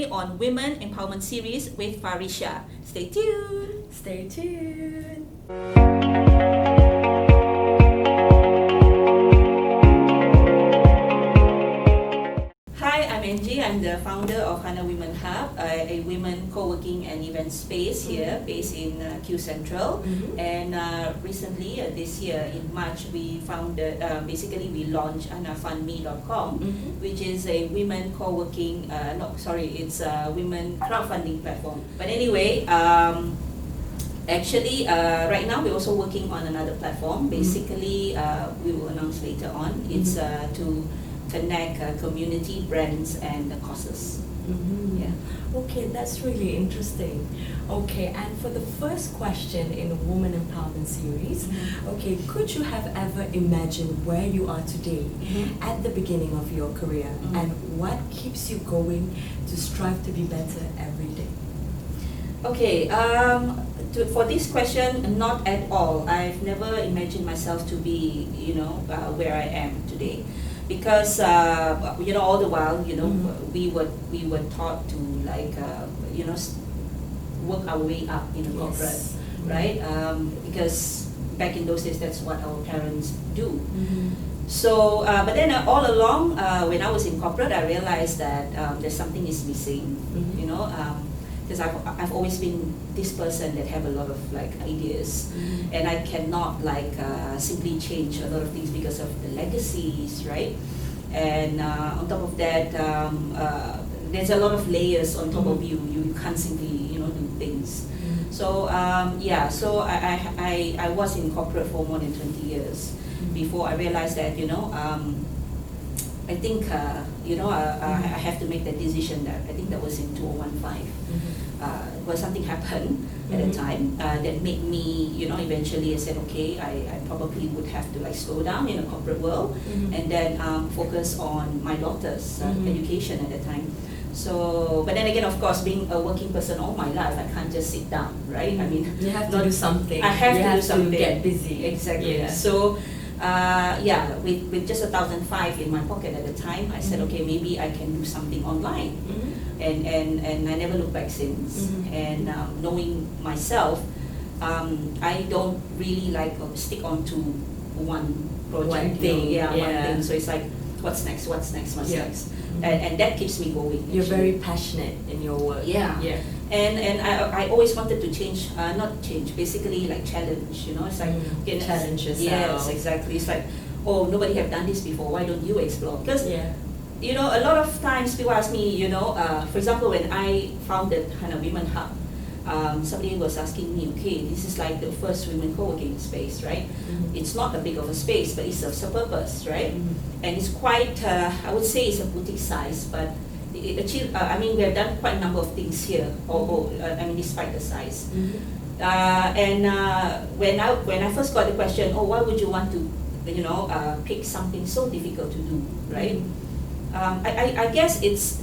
today on Women Empowerment Series with Farisha. Stay tuned. Stay tuned. Hi, I'm Angie. I'm the founder of Hana Women Hub, a women co-working and event space here based in Q Central. And recently, this year in March, we founded, we launched hanafundme.com, which is a women co-working, it's a women crowdfunding platform. But anyway, actually, right now we're also working on another platform. Basically, we will announce later on. It's to connect community, brands, and the causes. Yeah. Okay, that's really interesting. Okay, and for the first question in the Woman Empowerment Series, okay, could you have ever imagined where you are today at the beginning of your career, and what keeps you going to strive to be better every day? Okay, for this question, not at all. I've never imagined myself to be, where I am today. Because all the while, we were taught to work our way up in a corporate, right? Because back in those days, that's what our parents do. So, but then all along, when I was in corporate, I realized that there's something is missing. Because I've always been this person that have a lot of ideas, and I cannot simply change a lot of things because of the legacies, right? And on top of that, there's a lot of layers on top of you. You can't simply do things. So so I was in corporate for more than 20 years before I realized that I think I have to make that decision. That I think that was in 2015. Where something happened at the time that made me, eventually I said, okay, I probably would have to slow down in a corporate world and then focus on my daughter's education at the time. So, but then again, of course, being a working person all my life, I can't just sit down, right? I mean, you have to do something. I have to do something. To get busy. Exactly. Yeah. So, with just 1,005 in my pocket at the time, I said, okay, maybe I can do something online. And I never looked back since. And knowing myself, I don't really stick on to one project. One thing. One thing. So it's what's next? And that keeps me going. You're very passionate in your work. Yeah. And I always wanted to change, not change, basically challenge, It's okay, challenge yourself. Yes, exactly. It's oh, nobody have done this before, why don't you explore? Because, a lot of times people ask me, for example, when I founded Hana Women Hub, somebody was asking me, okay, this is the first women co-working space, right? It's not a big of a space, but it serves a purpose, right? And it's quite, I would say it's a boutique size, but it achieved, we have done quite a number of things here, despite the size. When I first got the question, why would you want to, pick something so difficult to do, right? I guess it's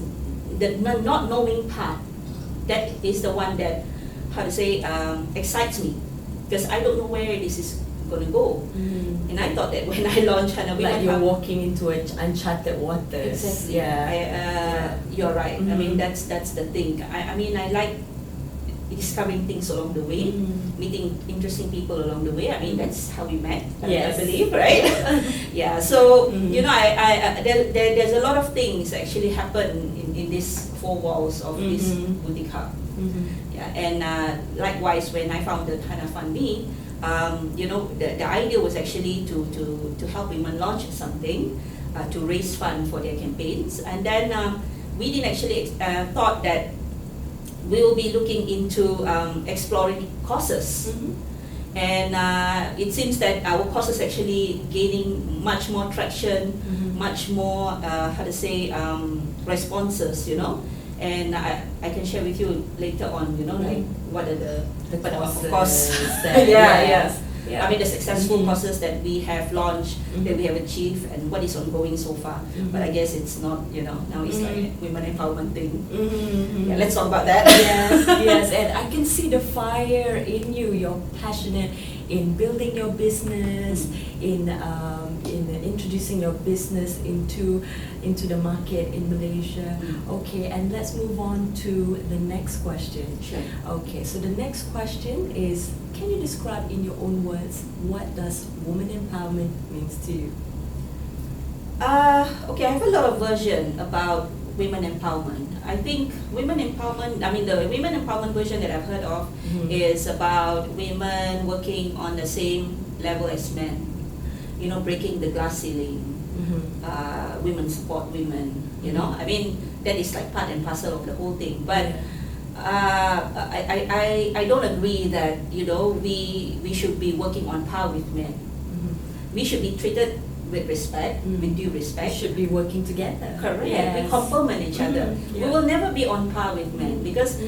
the not knowing part that is the one that, excites me, because I don't know where this is going to go. And I thought that when I launched Hana Women Hub, you're walking into uncharted waters. Exactly. Yeah. You're right. I mean, that's the thing. I like discovering things along the way, meeting interesting people along the way. I mean, that's how we met, Yes. I believe, right? Yeah. So there's a lot of things actually happen in these four walls of this boutique hub. Yeah. And likewise, when I founded Hana Fundme, the idea was actually to help women launch something, to raise funds for their campaigns, and then we didn't actually thought that we will be looking into exploring causes. And it seems that our cause is actually gaining much more traction, much more, responses, And I can share with you later on, what are the causes. Of course. Yes. Yeah. I mean, the successful Mhm. courses that we have launched, that we have achieved, and what is ongoing so far. But I guess it's not, now it's like women empowerment thing. Yeah, let's talk about that. Yes, yes, and I can see the fire in you. You're passionate in building your business, in introducing your business into the market in Malaysia. Okay, and let's move on to the next question. Sure. Okay, so the next question is, can you describe in your own words what does woman empowerment means to you? Okay, I have a lot of version about women empowerment. I think women empowerment, the women empowerment version that I've heard of is about women working on the same level as men, breaking the glass ceiling. Women support women, that is like part and parcel of the whole thing. But I don't agree that, we should be working on par with men. We should be treated with respect, with due respect. We should be working together. Correct. Yes. We complement each other. Yeah. We will never be on par with men because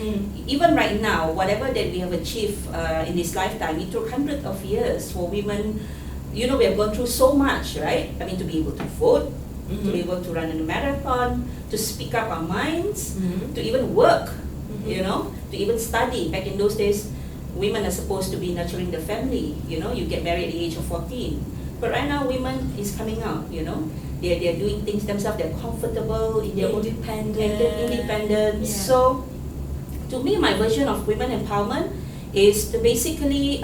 even right now, whatever that we have achieved in this lifetime, it took hundreds of years for women. We have gone through so much, right? To be able to vote, to be able to run a marathon, to speak up our minds, to even work, to even study. Back in those days, women are supposed to be nurturing the family. You get married at the age of 14. But right now, women is coming out, they're doing things themselves, they're comfortable in their own independence. Yeah. So, to me, my version of women empowerment is to basically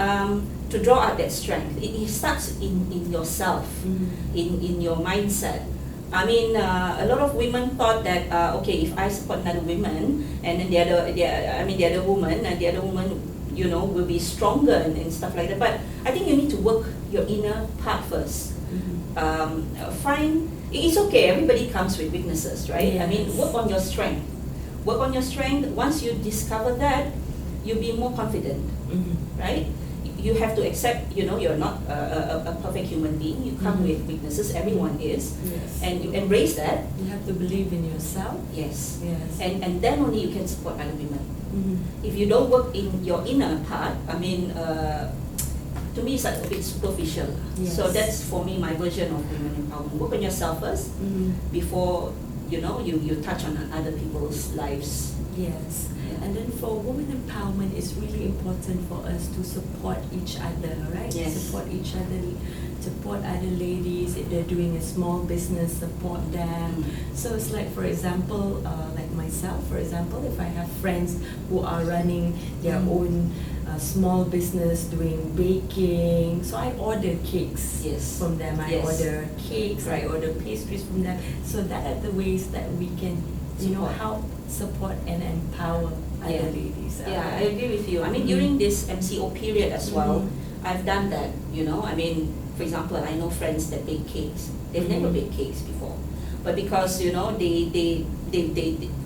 to draw out that strength. It starts in yourself, in your mindset. A lot of women thought that if I support another woman, and then the other woman, will be stronger and stuff like that. But I think you need to work your inner part first. It's okay, everybody comes with weaknesses, right? Yes. Work on your strength. Work on your strength. Once you discover that, you'll be more confident, right? You have to accept, you're not a perfect human being. You come with weaknesses, everyone is. Yes. And you embrace that. You have to believe in yourself. Yes. Yes. And then only you can support other women. If you don't work in your inner part, to me it's like a bit superficial. Yes. So that's for me my version of women empowerment. Work on yourself first before you touch on other people's lives. Yes. Yeah. And then for women empowerment, it's really important for us to support each other, right? Yes. Support each other, support other ladies. If they're doing a small business, support them. So it's like, for example, like myself, for example, if I have friends who are running their own small business doing baking, so I order cakes from them. I order cakes, I order pastries from them. So that are the ways that we can, help support and empower other ladies. Yeah, I agree with you. During this MCO period as well, I've done that. For example, I know friends that bake cakes. They've never baked cakes before, but because they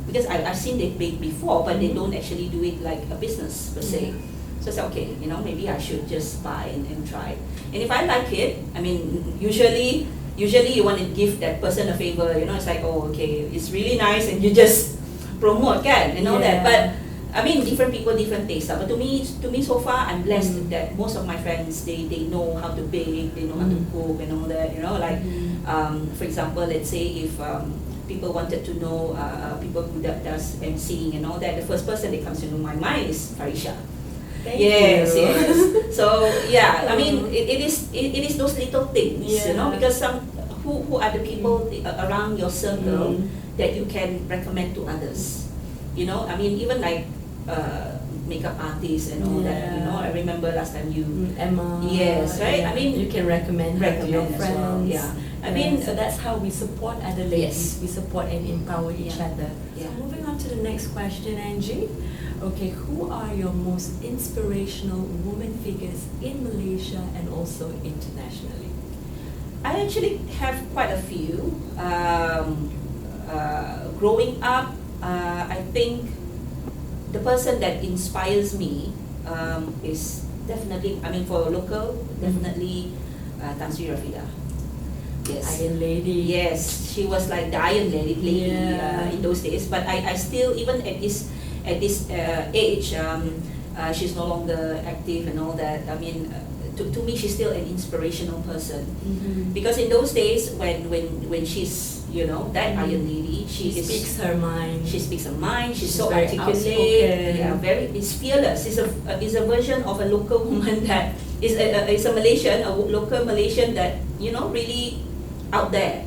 because I've seen they bake before, but they don't actually do it like a business per se. So it's okay, maybe I should just buy and try. And if I like it, usually you want to give that person a favor, it's like, oh, okay, it's really nice, and you just promote, and all that. But different people, different tastes. But to me, so far, I'm blessed that most of my friends, they know how to bake, they know how to cook and all that. For example, let's say if people wanted to know people who does emceeing and all that, the first person that comes into my mind is Farisha. Thank yes, you. yes. So yeah, it is those little things, because who are the people around your circle that you can recommend to others. Even like makeup artists and all that. I remember last time you Emma. Yes, right. You can recommend her to your as friends. well. Yeah. So that's how we support other ladies. Yes. We support and empower each other. Yeah. So moving on to the next question, Angie. Okay, who are your most inspirational women figures in Malaysia and also internationally? I actually have quite a few. Growing up, I think the person that inspires me is definitely, for local, definitely Tan Sri Rafida. Yes. Iron Lady. Yes, she was like the Iron Lady playing in those days. But I still, even at this age, she's no longer active and all that. to me, she's still an inspirational person. Mm-hmm. Because in those days, when she's, that Iron Lady, She speaks her mind. She speaks her mind. She's so very articulate. outspoken. Yeah, is fearless. Is a version of a local woman that is a Malaysian, a local Malaysian that really out there.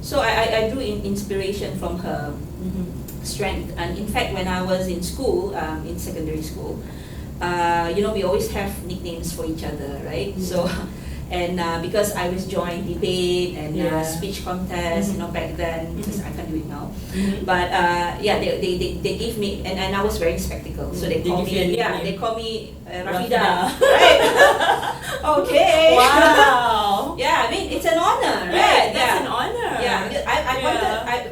So I drew inspiration from her strength. And in fact, when I was in school, in secondary school, we always have nicknames for each other, right? So. And because I was joining debate and speech contest, back then, because I can't do it now. But they give me, and I was wearing spectacles, so they call me Rafida, right? Okay. Wow. Yeah, I mean it's an honor, right? That's an honor. Yeah,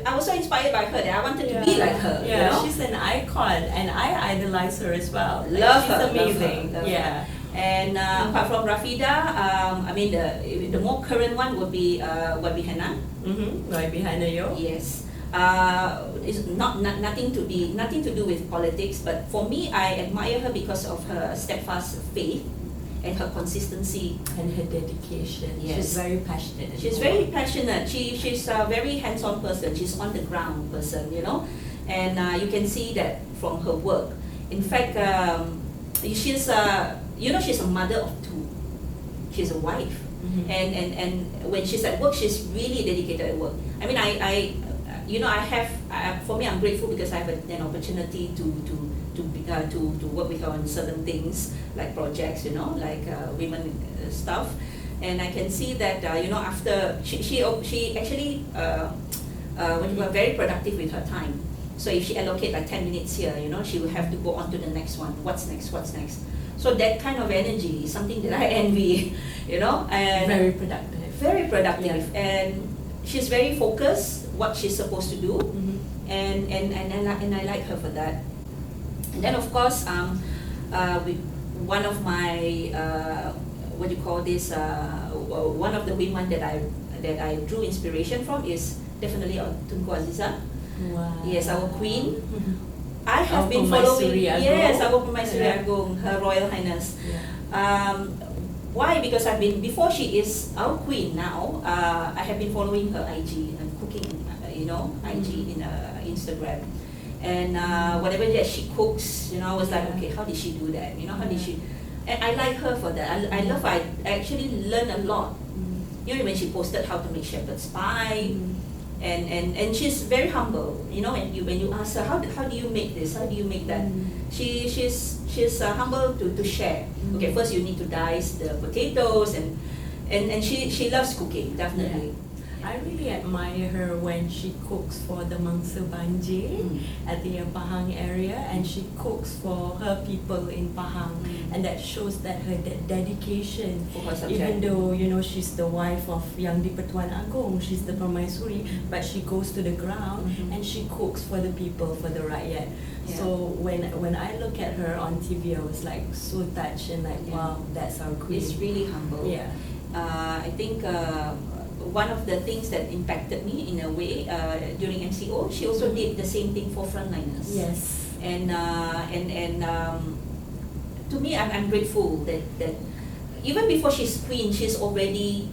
I was so inspired by her that I wanted to be like her. Yeah, she's an icon, and I idolize her as well. Love she's her, amazing. Love her. And apart from Rafida, I mean the more current one would be Hannah. Hannah, yo. Yes. It's nothing to do with politics, but for me, I admire her because of her steadfast faith and her consistency and her dedication. Yes. She's very passionate. She's very passionate. She's a very hands-on person. She's on the ground person, and you can see that from her work. In fact, she's she's a mother of two. She's a wife, and when she's at work, she's really dedicated at work. I mean, for me, I'm grateful because I have an opportunity to work with her on certain things like projects, like women stuff, and I can see that after she actually very productive with her time. So if she allocate like 10 minutes here, she will have to go on to the next one. What's next? So that kind of energy is something that I envy, and very productive. Very productive, and she's very focused what she's supposed to do, and I like her for that. And then of course, one of my one of the women that I drew inspiration from is definitely Tunku Aziza. Wow. Yes, our queen. I have our been following. Yes, our Permaisuri Agong, Her Royal Highness. Yeah. Why? Because before she is our queen now, I have been following her IG and cooking, IG in Instagram. And whatever that she cooks, I was like, okay, how did she do that? How did she? And I like her for that. I love her. I actually learned a lot. When she posted how to make shepherd's pie. And she's very humble, when you ask her how do you make this, how do you make that, she's humble to share. Okay, first you need to dice the potatoes, and she loves cooking, definitely. I really admire her when she cooks for the Mangsa Banjir at the Pahang area, and she cooks for her people in Pahang, and that shows that her dedication, even though she's the wife of Yang di-Pertuan Agong, she's the Permaisuri, but she goes to the ground and she cooks for the people, for the rakyat. Yeah. So when I look at her on TV, I was like so touched and like, wow, that's our queen. It's really humble. Yeah. I think one of the things that impacted me in a way during MCO, she also did the same thing for frontliners. Yes. And to me, I'm grateful that even before she's queen, she's already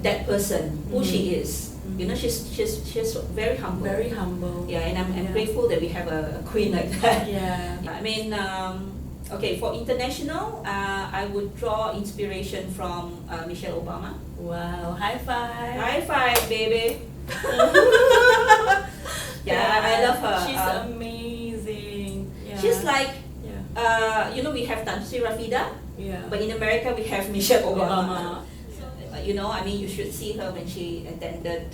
that person who she is. She's very humble. Very humble. Yeah, and I'm grateful that we have a queen like that. Yeah. I mean, okay, for international, I would draw inspiration from Michelle Obama. Wow, high five. High five, baby. I love her. She's amazing. Yeah. She's like, we have Tan Sri Rafida, but in America we have Michelle Obama. I mean, you should see her when she attended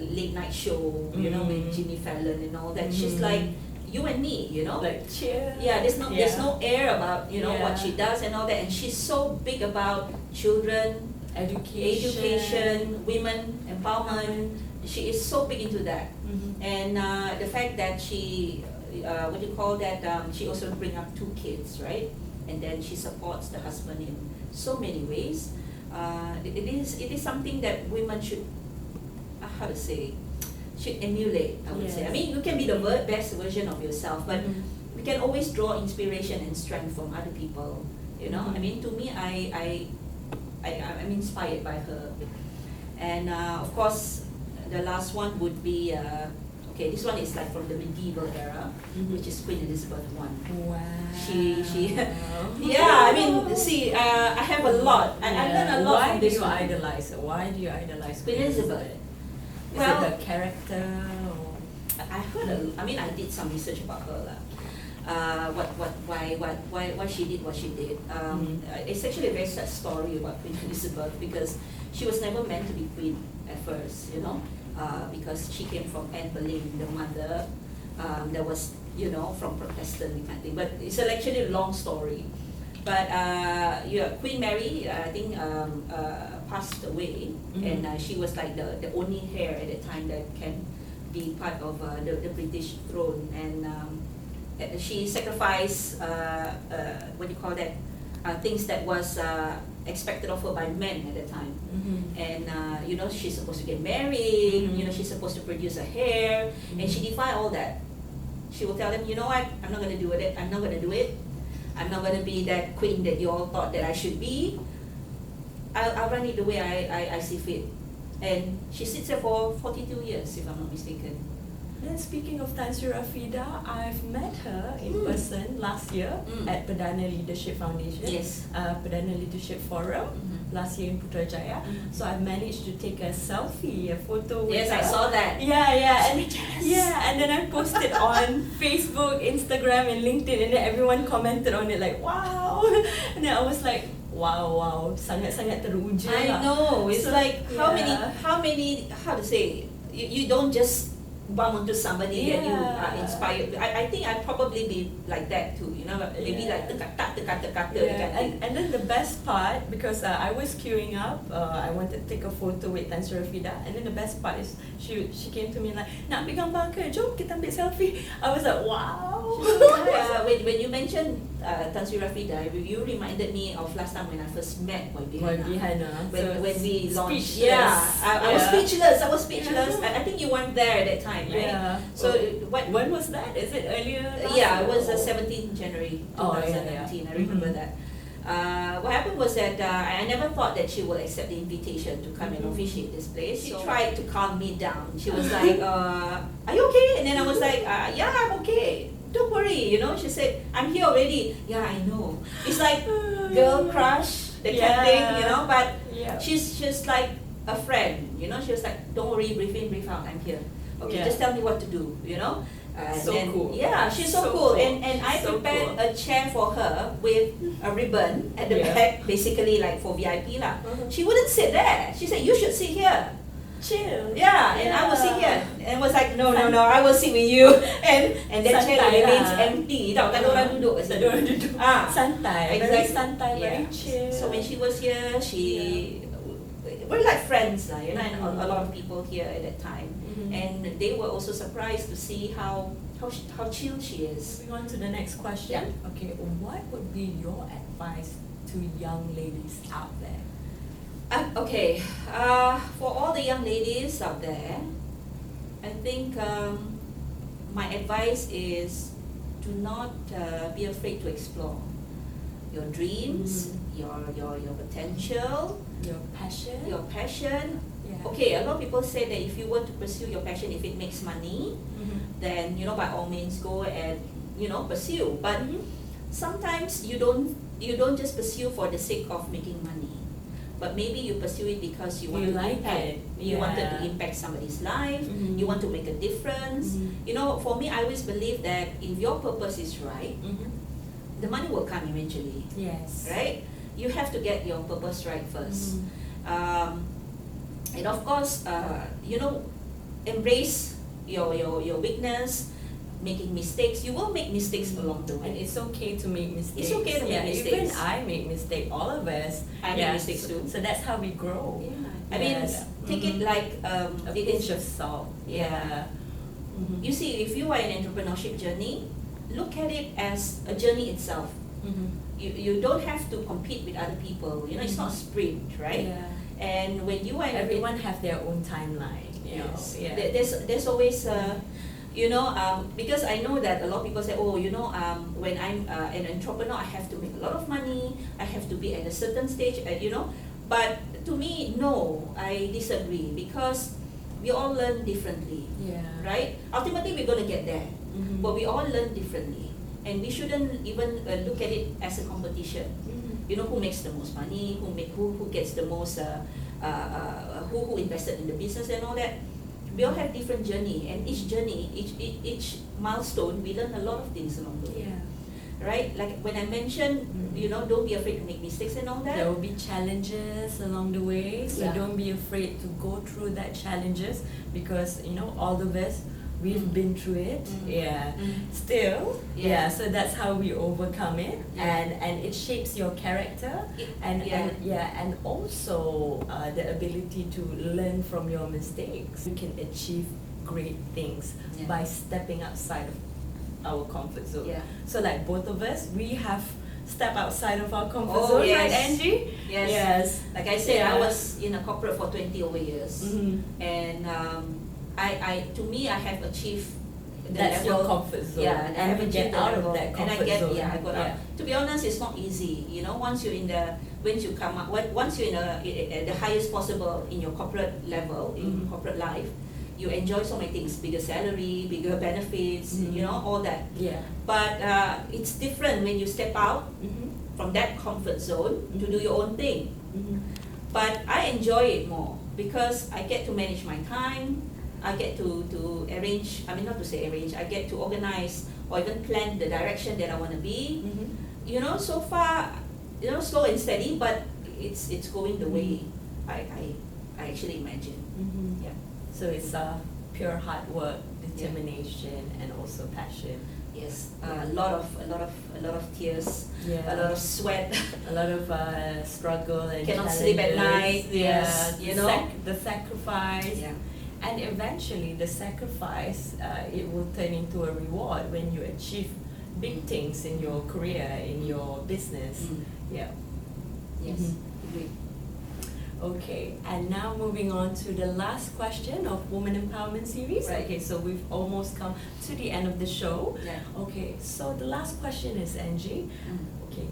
late night show, with Jimmy Fallon and all that. She's like you and me, like cheer. Yeah, there's no air about what she does and all that, and she's so big about children, education, women empowerment. She is so big into that, and the fact that she, she also bring up 2 kids, right? And then she supports the husband in so many ways. It is something that women should, should emulate, I would say. I mean, you can be the best version of yourself, but we can always draw inspiration and strength from other people. I mean, to me, I'm inspired by her. And of course, the last one would be, okay, this one is like from the medieval era, which is Queen Elizabeth I. Wow. She yeah, I mean, see, I have a lot. I learned a lot from this one. Why do you idolize Queen Elizabeth? Is it the character or? I heard, I mean, I did some research about her lah. Why she did what she did. It's actually a very sad story about Queen Elizabeth because she was never meant to be queen at first, you know, because she came from Anne Boleyn, the mother that was, you know, from Protestant kind of thing. But it's actually a long story. But Queen Mary, I think, passed away, and she was like the only heir at the time that can be part of the British throne, and she sacrificed what do you call that, things that was expected of her by men at the time. And you know, she's supposed to get married, you know, she's supposed to produce a heir, and she defied all that. She will tell them, you know what, I'm not going to do it, I'm not going to do it, I'm not going to be that queen that you all thought that I should be. I'll run it the way I see fit. And she sits there for 42 years, if I'm not mistaken. Then speaking of Tan Sri Rafida, I've met her in person last year at Perdana Leadership Foundation, Perdana Leadership Forum last year in Putrajaya. So I managed to take a selfie, a photo with her. Yes, I saw that. And then I posted on Facebook, Instagram, and LinkedIn, and then everyone commented on it like, wow. And then I was like, wow, sangat-sangat teruja. I know. It's so, like how many how to say, you don't just bump into somebody and you are inspired. I think I'd probably be like that too, you know, maybe like and then the best part, because I was queuing up, I wanted to take a photo with Tan Sri Rafida, and then the best part is she came to me like, nak ambil gambar ke? Jom kita ambil selfie. I was like, wow. When you mentioned Tan Sri Rafida, you reminded me of last time when I first met Boy Bihana. When we launched. I was speechless. I think you weren't there at that time, right? So when was that? Is it earlier? It was 17th January 2019. I remember that. What happened was that I never thought that she would accept the invitation to come and officiate this place. She tried to calm me down. She was like, are you okay? And then I was like, yeah, I'm okay. Don't worry, you know. She said, I'm here already. Yeah, I know. It's like girl crush, that kind of thing, you know. But she's like a friend, you know. She was like, don't worry, brief in, brief out, I'm here. Okay, just tell me what to do, you know. Cool. Yeah, she's so cool. And I prepared a chair for her with a ribbon at the back, basically like for VIP lah. She wouldn't sit there. She said, you should sit here. Chill. And I will sit here. And was like, no, I will sit with you. And that chair remains empty. Tak ada orang duduk. Santai. Exactly. Very santai, very chill. So when she was here, we're like friends, you know, and a lot of people here at that time. And they were also surprised to see how chill she is. Moving on to the next question. Okay, what would be your advice to young ladies out there? For all the young ladies out there, I think my advice is do not be afraid to explore your dreams, your potential, your passion. Okay, a lot of people say that if you were to pursue your passion, if it makes money, then, you know, by all means go and, you know, pursue. But sometimes you don't just pursue for the sake of making money, but maybe you pursue it because you want to like impact. it. You wanted to impact somebody's life. You want to make a difference. You know, for me, I always believe that if your purpose is right, the money will come eventually. Yes. Right? You have to get your purpose right first. And of course, you know, embrace your weakness, making mistakes. You will make mistakes along the way. And it's okay to make mistakes. It's okay to make mistakes. Even I make mistakes, all of us. I make mistakes too. So that's how we grow. I mean, take it like a pinch of salt. You see, if you are in entrepreneurship journey, look at it as a journey itself. You don't have to compete with other people. You know, it's not a sprint, right? And when you are everyone have their own timeline. Yes. There's always you know, because I know that a lot of people say, oh, you know, when I'm an entrepreneur, I have to make a lot of money, I have to be at a certain stage, you know. But to me, no, I disagree, because we all learn differently, Yeah. right? Ultimately, we're going to get there, Mhm. but we all learn differently, and we shouldn't even look at it as a competition. Mhm. You know, who makes the most money, who gets the most, who invested in the business and all that. We all have different journey, and each journey, each milestone, we learn a lot of things along the way. Yeah. Right? Like when I mentioned, you know, don't be afraid to make mistakes and all that. There will be challenges along the way, so Yeah. don't be afraid to go through that challenges, because you know all of us, we've been through it. Yeah. Still, Yeah. so that's how we overcome it, Yeah. and it shapes your character, and and also the ability to learn from your mistakes. You can achieve great things Yeah. by stepping outside of our comfort zone. Yeah. So like both of us, we have stepped outside of our comfort Oh, zone, yes. right, Angie? Yes. Like I said, Yeah. I was in a corporate for 20 over years, and to me, I have achieved the That's level. your comfort zone. Yeah, I have and you achieved get the out level, of that and comfort I get zone. I got out. To be honest, it's not easy. You know, once you're once you're at the highest possible in your corporate level, in corporate life, you enjoy so many things: bigger salary, bigger benefits, you know, all that. Yeah. But it's different when you step out from that comfort zone to do your own thing. But I enjoy it more because I get to manage my time. I get to arrange, I mean, not to say arrange, I get to organize or even plan the direction that I want to be. You know, so far, you know, slow and steady, but it's going the way I actually imagine. Yeah. So it's pure hard work, determination, and also passion. Yes, a lot of tears, Yeah. a lot of sweat. A lot of struggle and Cannot sleep at challenges. night, yes, Yeah, you know. the sacrifice. Yeah. And eventually, the sacrifice, it will turn into a reward when you achieve big things in your career, in your business. Yeah. Yes. Agree. Okay, and now moving on to the last question of Woman Empowerment Series. Right. Okay, so we've almost come to the end of the show. Yeah. Okay, so the last question is, Angie, okay,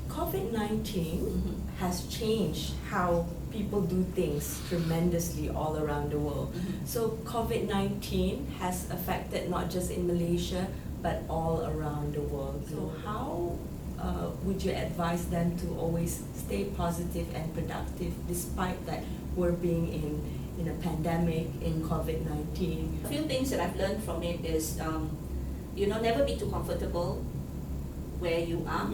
COVID-19 has changed how people do things tremendously all around the world. So COVID-19 has affected not just in Malaysia, but all around the world. So how would you advise them to always stay positive and productive despite that we're being in a pandemic, in COVID-19? A few things that I've learned from it is, you know, never be too comfortable where you are.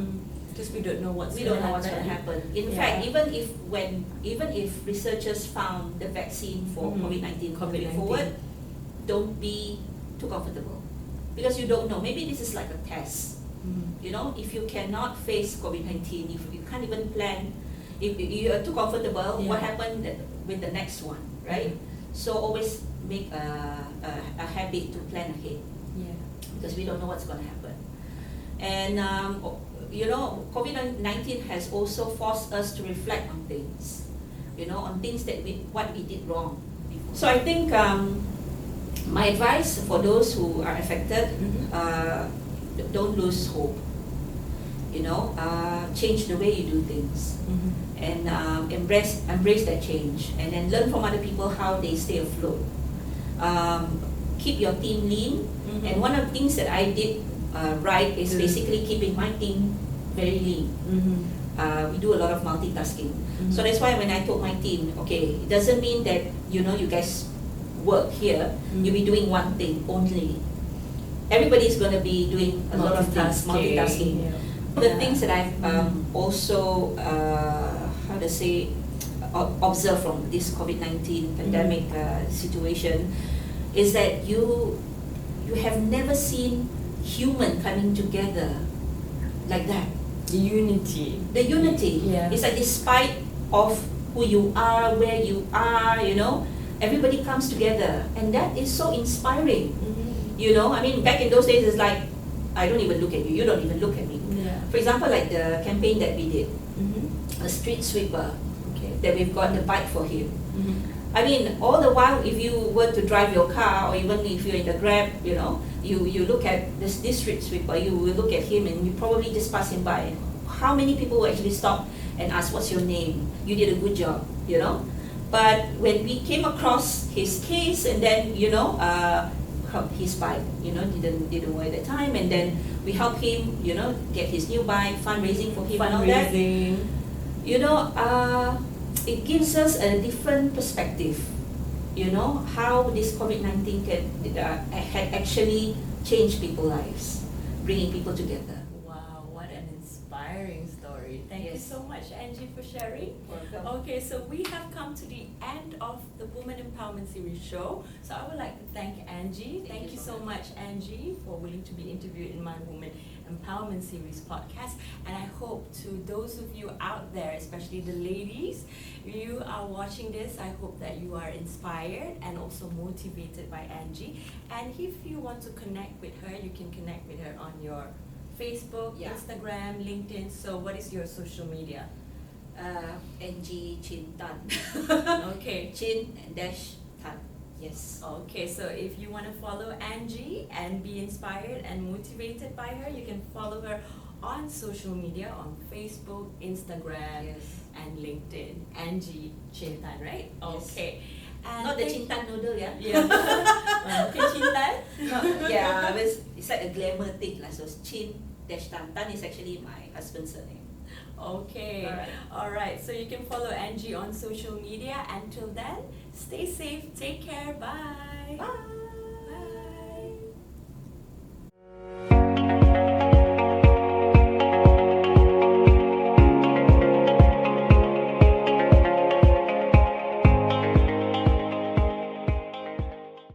Because we don't know what's We going don't to know what's going to happen. In fact, even if researchers found the vaccine for COVID-19 moving forward, don't be too comfortable, because you don't know. Maybe this is like a test. You know, if you cannot face COVID-19, if you can't even plan, if you are too comfortable, what happened with the next one, right? So always make a habit to plan ahead, because we don't know what's going to happen. And you know, COVID-19 has also forced us to reflect on things, you know, on things that what we did wrong before. So I think my advice for those who are affected, don't lose hope. You know, change the way you do things, and embrace that change, and then learn from other people how they stay afloat. Keep your team lean, and one of the things that I did right is basically keeping my team very lean. We do a lot of multitasking, so that's why when I told my team, okay, it doesn't mean that, you know, you guys work here, you'll be doing one thing only. Everybody's going to be doing a lot of things, multitasking. The things that I've also, how to say, observed from this COVID-19 pandemic situation is that you have never seen human coming together like that. The unity. The unity. Yeah. It's like despite of who you are, where you are, you know, everybody comes together, and that is so inspiring. You know, I mean, back in those days, it's like, I don't even look at you, you don't even look at me. Yeah. For example, like the campaign that we did, a street sweeper, that we've got the bike for him. I mean, all the while, if you were to drive your car, or even if you're in the Grab, you know, you look at this street sweeper, you will look at him and you probably just pass him by. How many people will actually stop and ask, what's your name? You did a good job, you know. But when we came across his case, and then, you know, his bike, you know, didn't work at the time, and then we helped him, you know, get his new bike, fundraising for him and all that. You know, it gives us a different perspective, you know, how this COVID-19 had actually changed people's lives, bringing people together. Wow, what an inspiring story. Thank you Yes. so much, Angie, for sharing. Welcome. Okay, so we have come to the end of the Woman Empowerment Series show. So I would like to thank Angie. Thank you so much, Angie, for willing to be interviewed in my Woman Empowerment Series podcast. And I hope to those of you out there, especially the ladies, you are watching this, I hope that you are inspired and also motivated by Angie. And if you want to connect with her, you can connect with her on your Facebook, Yeah. Instagram, LinkedIn. So what is your social media? Angie Chin Tan. Okay. Chin dash Tan. Yes. Okay, so if you want to follow Angie and be inspired and motivated by her, you can follow her on social media on Facebook, Instagram, Yes. and LinkedIn. Angie Chintan, right? Yes. Okay. And Not the Chin Tan noodle, yeah? Yeah. Okay, Chintan? No, yeah, it's like a glamour thing. So Chin dash Tan. Tan is actually my husband's surname. Okay. Alright. So you can follow Angie on social media. Until then, stay safe, take care, bye. Bye.